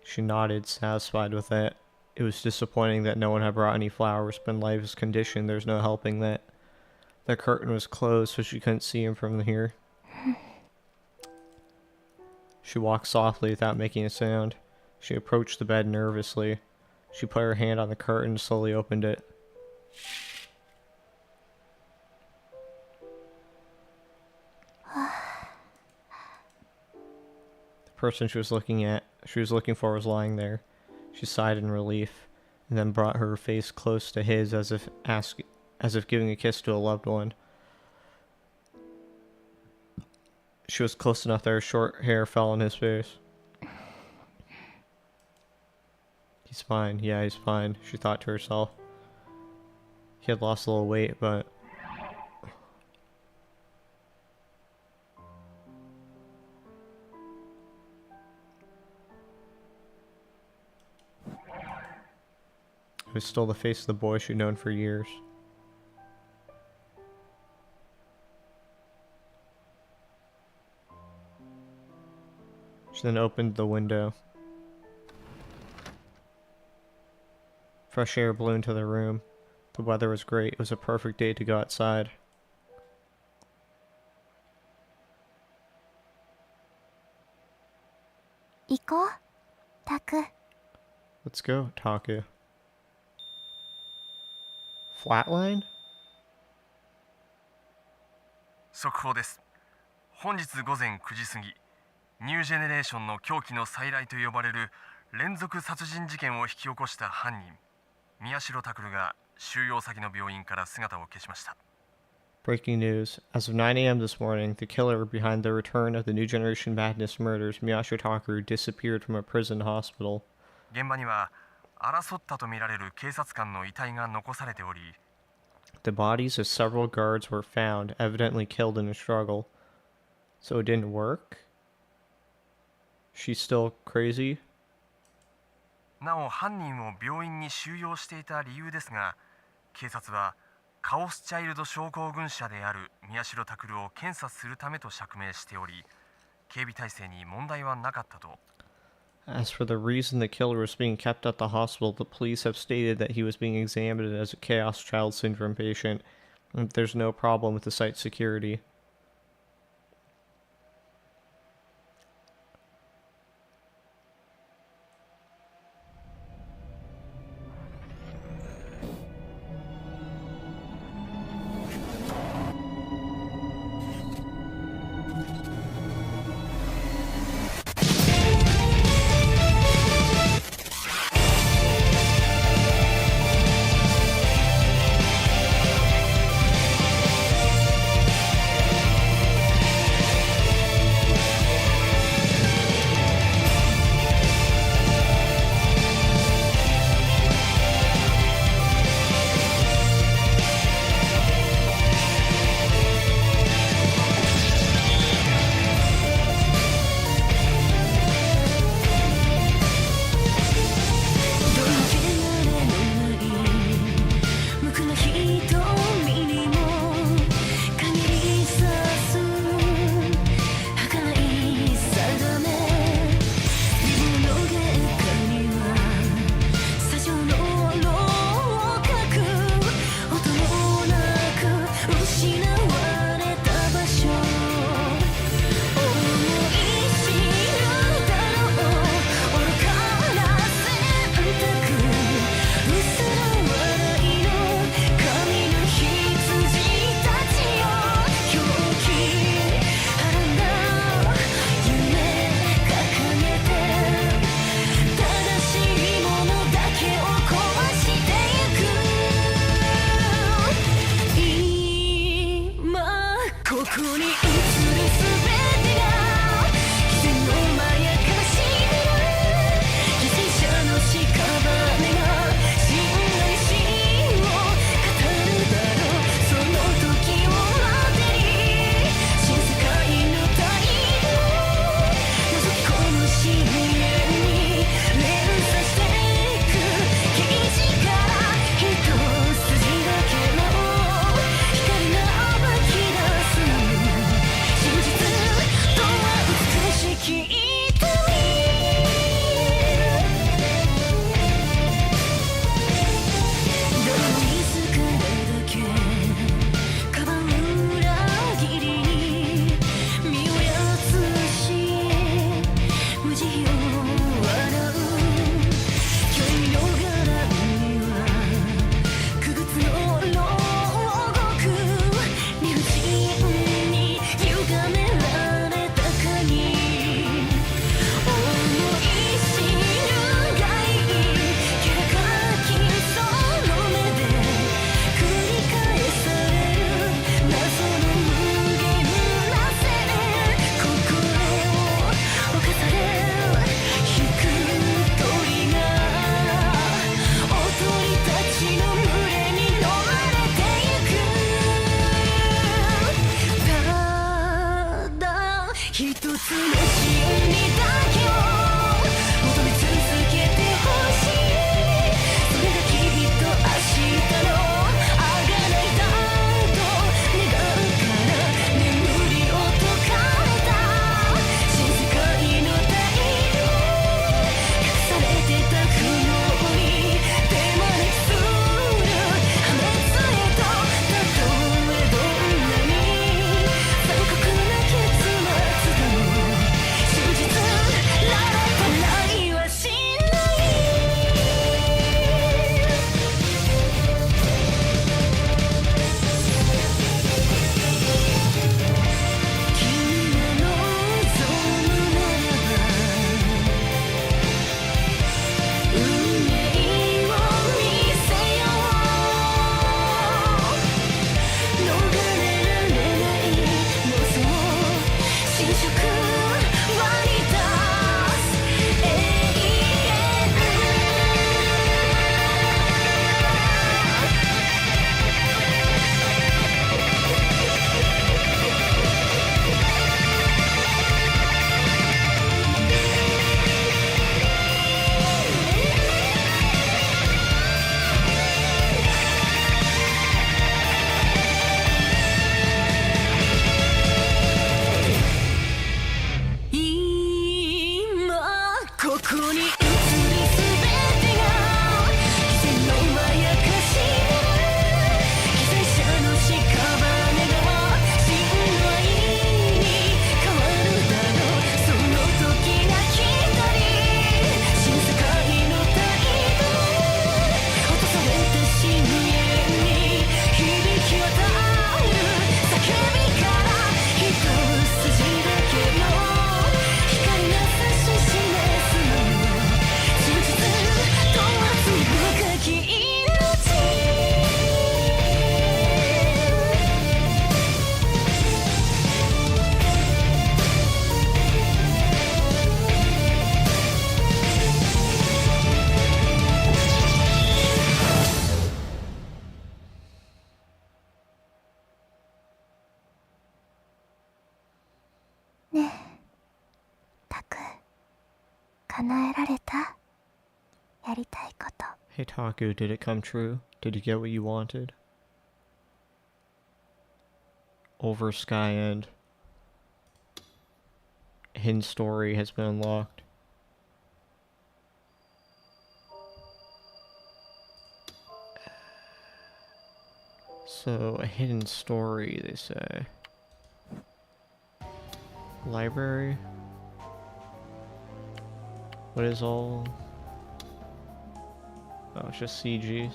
She nodded, satisfied with that. It was disappointing that no one had brought any flowers, but in light of his condition, there's no helping that. The curtain was closed, so she couldn't see him from here. She walked softly without making a sound. She approached the bed nervously. She put her hand on the curtain and slowly opened it. The person she was looking for was lying there. She sighed in relief, and then brought her face close to his as if giving a kiss to a loved one. She was close enough that her short hair fell on his face. He's fine. Yeah, he's fine, she thought to herself. He had lost a little weight, but... it was still the face of the boy she'd known for years. She then opened the window. Fresh air blew into the room. The weather was great. It was a perfect day to go outside. Let's go, Taku. Flatline?
速報です。本日午前9時過ぎ、ニュージェネレーションの狂気の再来と呼ばれる連続殺人事件を引き起こした犯人、宮代拓が収容先の病院から姿を消しました。
Breaking news. As of 9 a.m. this morning, the killer behind the return of the New Generation Madness murders, Miyashiro Takeru, disappeared from a prison hospital.
現場には争ったとみられる警察官の遺体が残されており、
The bodies of several guards were found, evidently killed in a struggle. So it didn't work? She's still crazy?
なお犯人を病院に収容していた理由ですが、警察はカオスチャイルド症候群者である宮代拓を検査するためと釈明しており、警備体制に問題はなかったと。
As for the reason the killer was being kept at the hospital, the police have stated that he was being examined as a Chaos Child Syndrome patient, and there's no problem with the site's security.
ここに映るすべてが自然のまやかしである犠牲者の屍が真の意志を語るだろうその時を待てに新世界の太陽覗き込む深淵に連鎖してく刑事から一筋だけの光が暴き出す真実とは美しき痛みどの自らだけかばう裏切りに身をやつし無慈悲を笑う興味の柄にはくぐつの牢獄理不尽に歪められた鍵思い知るがいい気高きその目で繰り返される謎の無限な線心を侵され引く鳥がお鳥たちの群れに飲まれてゆくただ一つの真理だけを求め続けてほしいそれがきっと明日の贖いだと願うから眠りを解かれた新世界の太陽隠されてた苦悩に手招きする破滅へとたとえどんなに残酷な結末だも真実ならばないはしない君が望むならば運命を見せよう逃れられない妄想侵食割り出す永遠今ここに映るすべてが自然のまやかしである犠牲者の屍が真の愛に変わるだろうその時が来たり新世界の太陽落とされた深淵に響き渡る叫びから一筋だけの光が指し示すの真実とは罪深き命ねえタク叶えられたやりたいこと
Hey Taku, did it come true? Did you get what you wanted? Over Sky End. Hidden story has been unlocked. So, a hidden story, they say. Library? What is all... Oh, it's just CGs.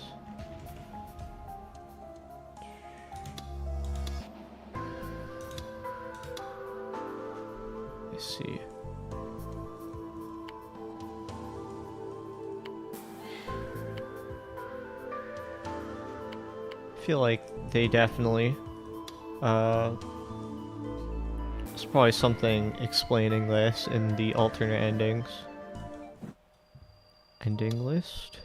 I see. I feel like they definitely There's probably something explaining this in the alternate endings. Ending list.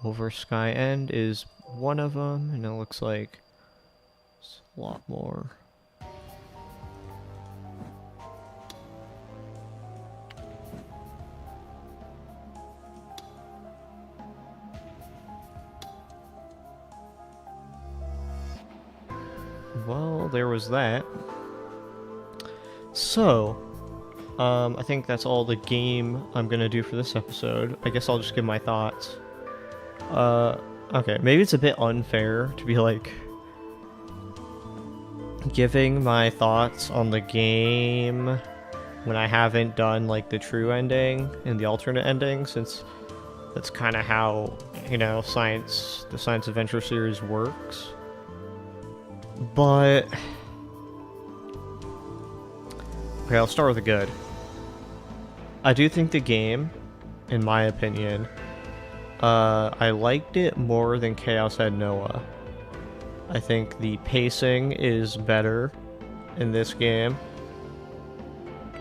Over Sky End is one of them, and it looks like there's a lot more. Well, there was that. So, I think that's all the game I'm gonna do for this episode. I guess I'll just give my thoughts. Okay, maybe it's a bit unfair to be like giving my thoughts on the game when I haven't done like the true ending and the alternate ending, since that's kind of how, you know, the Science Adventure series works. But okay, I'll start with the good. I do think the game, in my opinion, I liked it more than Chaos Head Noah. I think the pacing is better in this game.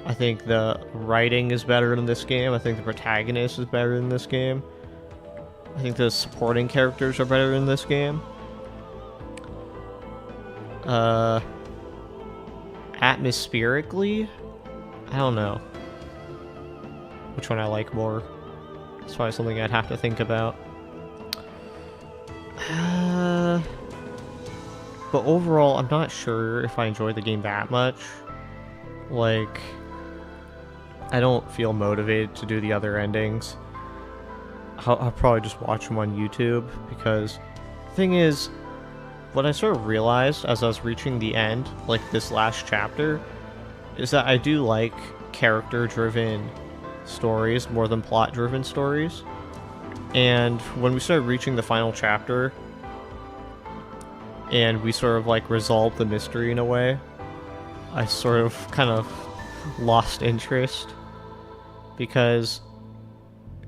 I think the writing is better in this game. I think the protagonist is better in this game. I think the supporting characters are better in this game. Atmospherically, I don't know which one I like more. It's probably something I'd have to think about. But overall, I'm not sure if I enjoyed the game that much. Like, I don't feel motivated to do the other endings. I'll probably just watch them on YouTube, because the thing is, what I sort of realized as I was reaching the end, like this last chapter, is that I do like character-driven stories more than plot-driven stories. And when we started reaching the final chapter, and we sort of like resolved the mystery in a way, I sort of kind of lost interest, because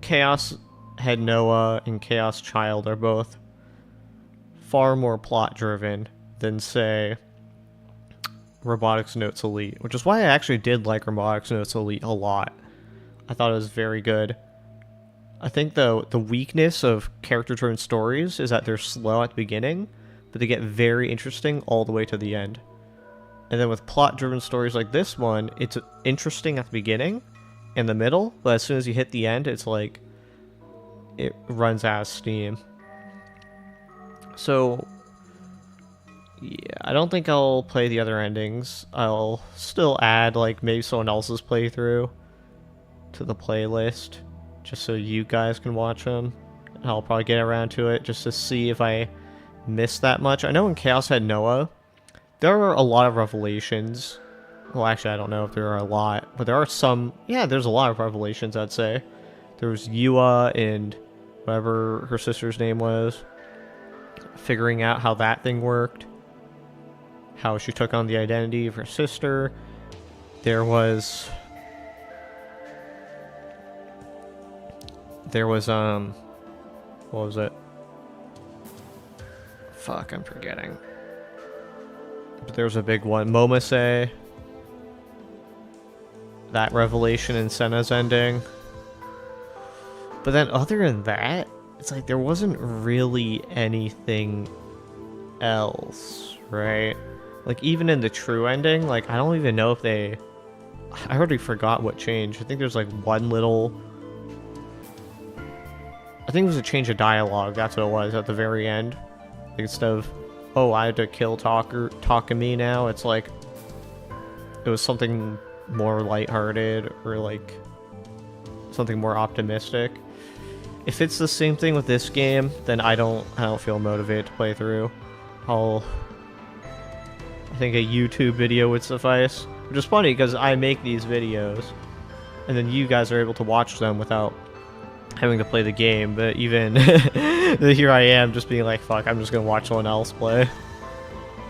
Chaos Head Noah and Chaos Child are both far more plot-driven than, say, Robotics Notes Elite, which is why I actually did like Robotics Notes Elite a lot. I thought it was very good. I think the weakness of character-driven stories is that they're slow at the beginning, but they get very interesting all the way to the end. And then with plot-driven stories like this one, it's interesting at the beginning and the middle, but as soon as you hit the end, it's like it runs out of steam. So yeah, I don't think I'll play the other endings. I'll still add like maybe someone else's playthrough to the playlist, just so you guys can watch them. I'll probably get around to it just to see if I missed that much. I know in Chaos Head Noah, there are a lot of revelations. Well, actually, I don't know if there are a lot, but there are some. Yeah, there's a lot of revelations, I'd say. There was Yua and whatever her sister's name was, figuring out how that thing worked, how she took on the identity of her sister. There was what was it? Fuck, I'm forgetting. But there was a big one. Momose. That revelation in Senna's ending. But then other than that, it's like there wasn't really anything else, right? Like even in the true ending, like I don't even know if they... I already forgot what changed. I think there's like one little... I think it was a change of dialogue, that's what it was, at the very end. Like instead of, oh, I had to kill Takumi now, it's like... It was something more lighthearted, or like... something more optimistic. If it's the same thing with this game, then I don't feel motivated to play through. I think a YouTube video would suffice. Which is funny, because I make these videos, and then you guys are able to watch them without having to play the game, but even here I am just being like, fuck, I'm just gonna watch someone else play.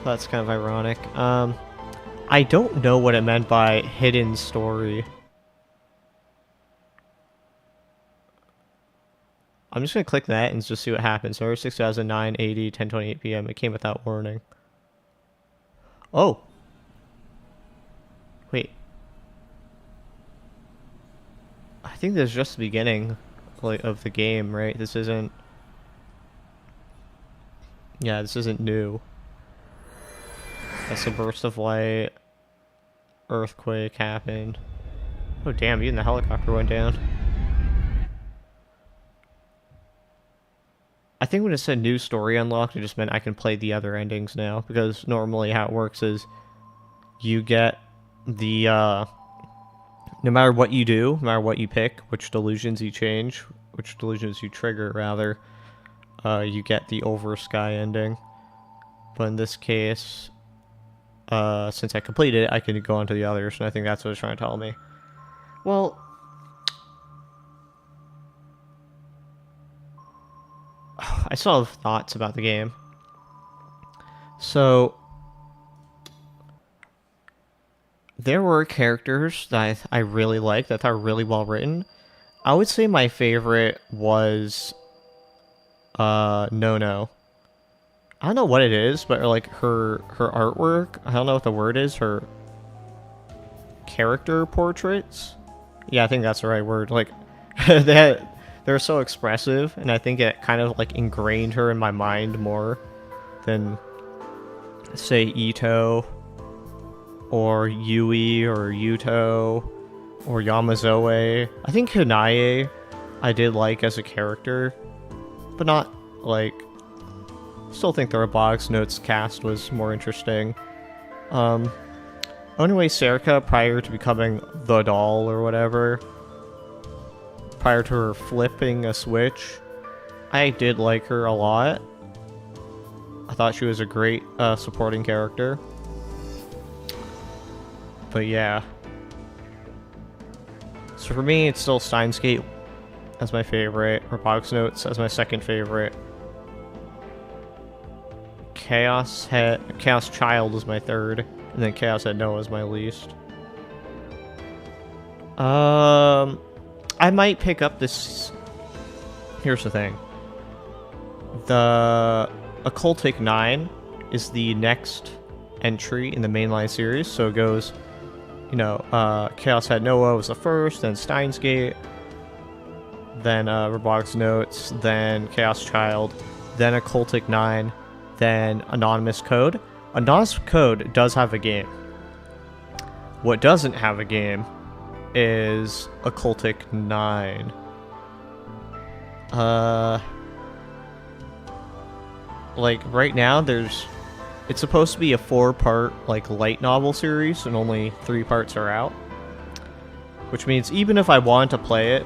That's kind of ironic. I don't know what it meant by hidden story. I'm just gonna click that and just see what happens. November 6, 2009, 80, 10:28 p.m. It came without warning. Oh. think this is just the beginning, like, of the game, right? This isn't... Yeah, this isn't new. That's a burst of light. Earthquake happened. Oh damn, even the helicopter went down. I think when it said new story unlocked, it just meant I can play the other endings now. Because normally how it works is you get the, no matter what you do, no matter what you pick, which delusions you change, which delusions you trigger, rather, you get the Over Sky ending. But in this case, since I completed it, I can go on to the others, and I think that's what it's trying to tell me. Well, I still have thoughts about the game. So, there were characters that I really liked, that are really well written. I would say my favorite was No. I don't know what it is, but like her artwork, I don't know what the word is, her character portraits. Yeah, I think that's the right word. Like they're so expressive, and I think it kind of like ingrained her in my mind more than, say, Ito or Yui or Yuto or Yamazoe. I think Hanae I did like as a character, but not like... Still think the Robotics Notes cast was more interesting. Anyway, Serika, prior to becoming the doll or whatever, prior to her flipping a switch, I did like her a lot. I thought she was a great supporting character. But yeah. So for me, it's still Steins Gate as my favorite, Robotics Notes as my second favorite. Chaos Child is my third, and then Chaos Head Noah is my least. I might pick up this... Here's the thing. The Occultic 9 is the next entry in the mainline series, so it goes, you know, Chaos Head Noah was the first, then Steins Gate, then Robotics Notes, then Chaos Child, then Occultic 9, then Anonymous Code. Anonymous Code does have a game. What doesn't have a game is Occultic 9. Like, right now, it's supposed to be a 4-part, like, light novel series, and only 3 parts are out. Which means even if I wanted to play it,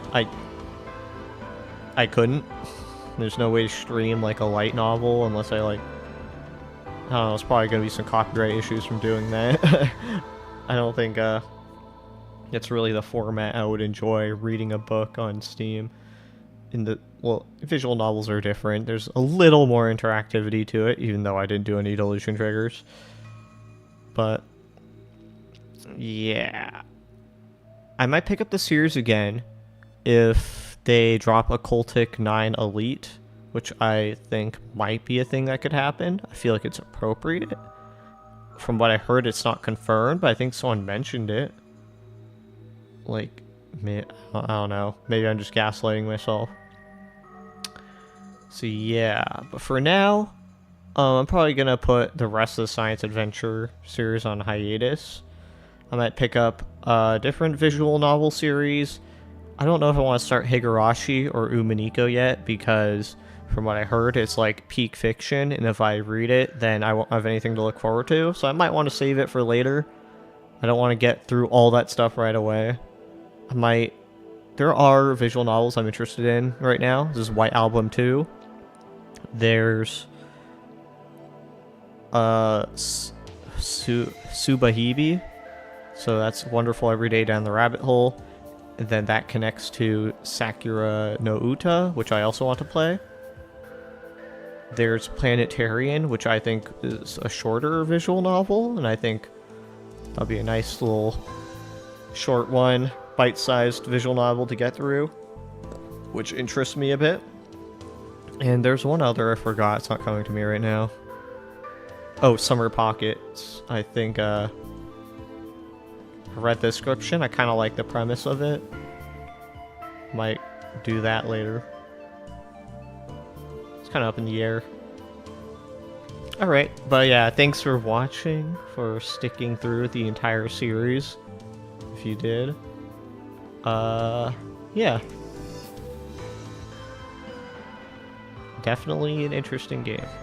I couldn't. There's no way to stream, like, a light novel unless I, like... I don't know, there's probably going to be some copyright issues from doing that. I don't think, it's really the format I would enjoy reading a book on Steam. Well, visual novels are different. There's a little more interactivity to it, even though I didn't do any delusion triggers. But, yeah. I might pick up the series again if they drop Occultic 9 Elite, which I think might be a thing that could happen. I feel like it's appropriate. From what I heard, it's not confirmed, but I think someone mentioned it. Like, I don't know. Maybe I'm just gaslighting myself. So yeah, but for now, I'm probably going to put the rest of the Science Adventure series on hiatus. I might pick up a different visual novel series. I don't know if I want to start Higurashi or Umineko yet, because from what I heard, it's like peak fiction, and if I read it, then I won't have anything to look forward to, so I might want to save it for later. I don't want to get through all that stuff right away. There are visual novels I'm interested in right now. This is White Album 2. There's Subahibi. So that's Wonderful Every Day Down the Rabbit Hole. And then that connects to Sakura no Uta, which I also want to play. There's Planetarian, which I think is a shorter visual novel, and I think that'll be a nice little short one, bite-sized visual novel to get through, which interests me a bit. And there's one other I forgot, it's not coming to me right now. Oh, Summer Pockets. I think, I read the description, I kind of like the premise of it. do that later. It's kind of up in the air. Alright, but yeah, thanks for watching, for sticking through the entire series, if you did. Yeah. Definitely an interesting game.